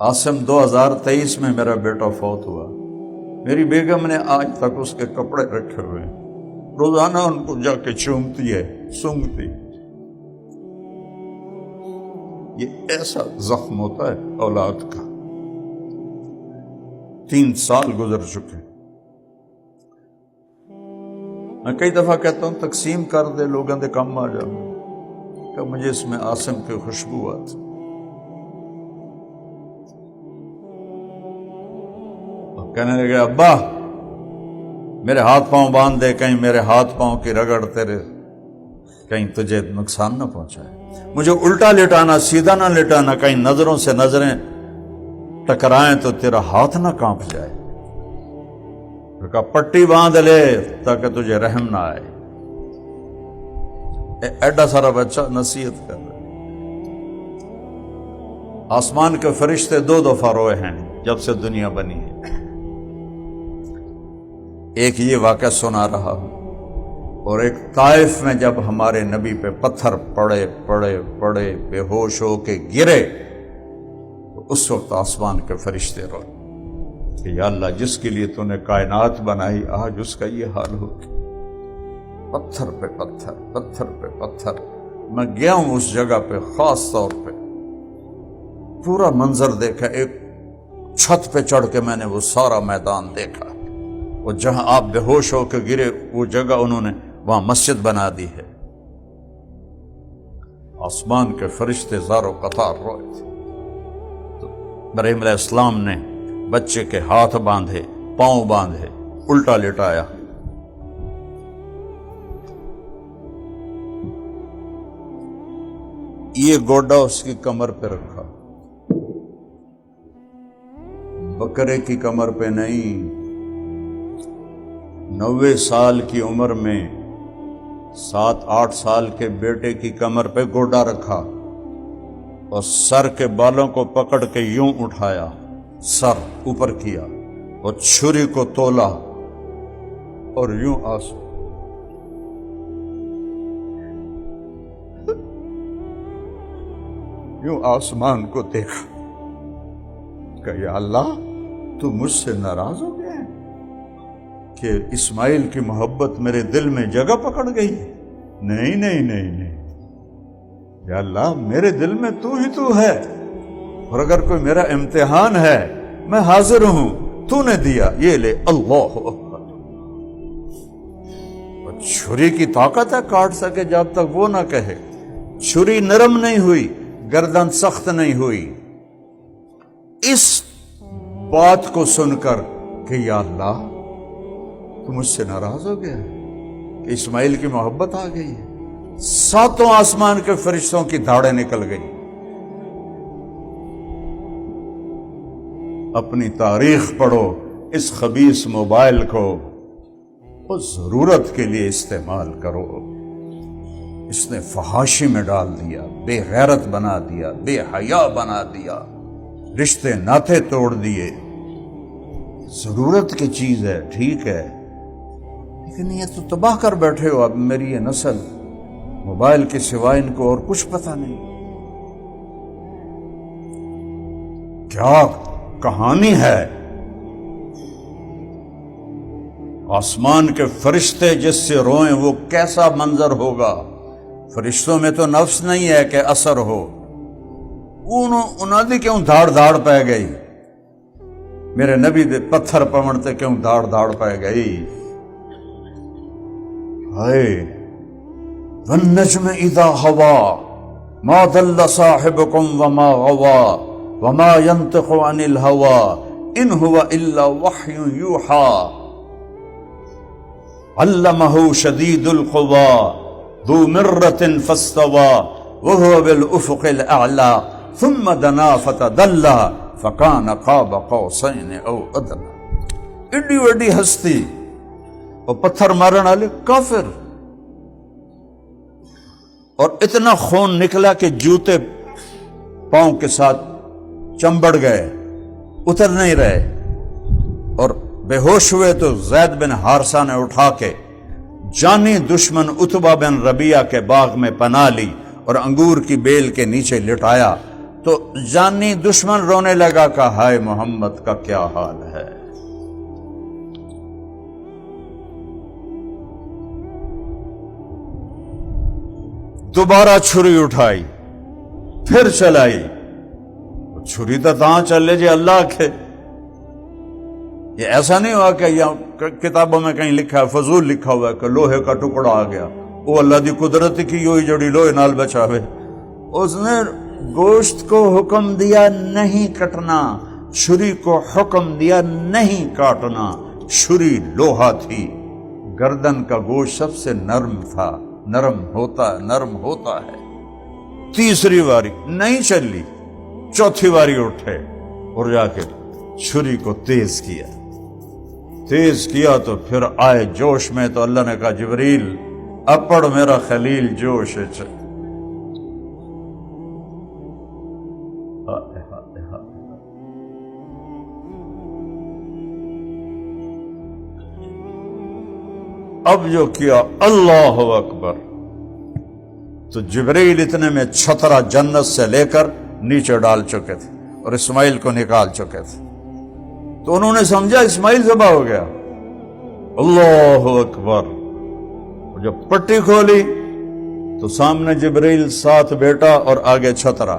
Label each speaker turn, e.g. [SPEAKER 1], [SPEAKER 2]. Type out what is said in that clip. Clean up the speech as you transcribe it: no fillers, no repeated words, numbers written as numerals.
[SPEAKER 1] عاصم 2023 میں میرا بیٹا فوت ہوا، میری بیگم نے آج تک اس کے کپڑے رکھے ہوئے ہیں، روزانہ ان کو جا کے چومتی ہے، سونگتی۔ یہ ایسا زخم ہوتا ہے اولاد کا۔ 3 سال گزر چکے، میں کئی دفعہ کہتا ہوں تقسیم کر دے، لوگوں دے کم آ جاؤں کہ مجھے اس میں عاصم کی خوشبو آتی۔ کہنے لگے ابا میرے ہاتھ پاؤں باندھ دے، کہیں میرے ہاتھ پاؤں کی رگڑ تیرے کہیں تجھے نقصان نہ پہنچائے، مجھے الٹا لٹانا، سیدھا نہ لٹانا، کہیں نظروں سے نظریں ٹکرائیں تو تیرا ہاتھ نہ کانپ جائے، کہا پٹی باندھ لے تاکہ تجھے رحم نہ آئے۔ ایڈا سارا بچہ نصیحت کر رہا ہے۔ آسمان کے فرشتے 2 دفعہ روئے ہیں جب سے دنیا بنی ہے۔ ایک یہ واقعہ سنا رہا ہوں، اور ایک طائف میں جب ہمارے نبی پہ پتھر پڑے پڑے پڑے بے ہوش ہو کے گرے تو اس وقت آسمان کے فرشتے روئے کہ یا اللہ جس کے لیے تو نے کائنات بنائی آج اس کا یہ حال ہو گیا۔ پتھر پہ پتھر، پتھر پہ پتھر۔ میں گیا ہوں اس جگہ پہ، خاص طور پہ پورا منظر دیکھا، ایک چھت پہ چڑھ کے میں نے وہ سارا میدان دیکھا، اور جہاں آپ بے ہوش ہو کے گرے وہ جگہ انہوں نے وہاں مسجد بنا دی ہے۔ آسمان کے فرشتے زارو قطار روئے تھے۔ تو ابراہیم علیہ السلام نے بچے کے ہاتھ باندھے، پاؤں باندھے، الٹا لٹایا، یہ گوڈا اس کی کمر پہ رکھا، بکرے کی کمر پہ نہیں، 90 سال کی عمر میں 7-8 سال کے بیٹے کی کمر پہ گوڈا رکھا، اور سر کے بالوں کو پکڑ کے یوں اٹھایا، سر اوپر کیا، اور چھری کو تولا، اور یوں آسمان کو دیکھا کہ یا اللہ تو مجھ سے ناراض ہو گیا ہے کہ اسماعیل کی محبت میرے دل میں جگہ پکڑ گئی؟ نہیں نہیں نہیں نہیں، یا اللہ میرے دل میں تو ہی تو ہے، اور اگر کوئی میرا امتحان ہے میں حاضر ہوں، تو نے دیا، یہ لے، اللہ اکبر۔ اور چھری کی طاقت ہے کاٹ سکے جب تک وہ نہ کہے، چھری نرم نہیں ہوئی، گردن سخت نہیں ہوئی۔ اس بات کو سن کر کہ یا اللہ تو مجھ سے ناراض ہو گیا کہ اسماعیل کی محبت آ گئی ہے، 7 آسمان کے فرشتوں کی دھاڑیں نکل گئی۔ اپنی تاریخ پڑھو، اس خبیث موبائل کو اس ضرورت کے لیے استعمال کرو۔ اس نے فحاشی میں ڈال دیا، بے غیرت بنا دیا، بے حیا بنا دیا، رشتے ناطے توڑ دیے۔ ضرورت کی چیز ہے، ٹھیک ہے، لیکن یہ تو تباہ کر بیٹھے ہو۔ اب میری یہ نسل موبائل کے سوائے ان کو اور کچھ پتہ نہیں۔ کیا کہانی ہے! آسمان کے فرشتے جس سے روئیں وہ کیسا منظر ہوگا! فرشتوں میں تو نفس نہیں ہے کہ اثر ہو، انہوں دی کیوں دھاڑ دھاڑ پہ گئی، میرے نبی دے پتھر پمڑتے کیوں دھاڑ دھاڑ پہ گئی۔ ہائے والنجم اذا ہوا ما ضل صاحبکم وما غوا وما ينطق عن الهوى ان هو الا وحی یوحی علمہ شدید القوی ذو مرۃ فاستوى وهو بالافق الاعلى ثم دنا فتدلى فكان قاب قوسين او ادنى۔ ایڈی وڈی ہستی اور پتھر مارن والے کافر، اور اتنا خون نکلا کہ جوتے پاؤں کے ساتھ چمبڑ گئے، اتر نہیں رہے، اور بے ہوش ہوئے تو زید بن حارثہ نے اٹھا کے جانی دشمن عتبہ بن ربیعہ کے باغ میں پناہ لی اور انگور کی بیل کے نیچے لٹایا تو جانی دشمن رونے لگا کہ ہائے محمد کا کیا حال ہے. دوبارہ چھری اٹھائی، پھر چلائی. چھری تو تاں چلے جی اللہ کے. یہ ایسا نہیں ہوا کہ یہ کتابوں میں کہیں لکھا ہے، فضول لکھا ہوا ہے کہ لوہے کا ٹکڑا آ گیا، وہ اللہ دی قدرت کی ہوئی جڑی لوہے نال بچاوے. اس نے گوشت کو حکم دیا نہیں کٹنا، چھری کو حکم دیا نہیں کاٹنا. چھری لوہا تھی، گردن کا گوشت سب سے نرم تھا، نرم ہوتا ہے. تیسری باری نہیں چلی، چوتھی باری اٹھے اور جا کے چھری کو تیز کیا تو پھر آئے جوش میں. تو اللہ نے کہا جبریل اپڑ میرا خلیل جوش ہے. اب جو کیا اللہ اکبر، تو جبریل اتنے میں چھترا جنت سے لے کر نیچے ڈال چکے تھے اور اسماعیل کو نکال چکے تھے. تو انہوں نے سمجھا اسماعیل ذبح ہو گیا. اللہ اکبر. جب پٹی کھولی تو سامنے جبریل، ساتھ بیٹا اور آگے چھترا.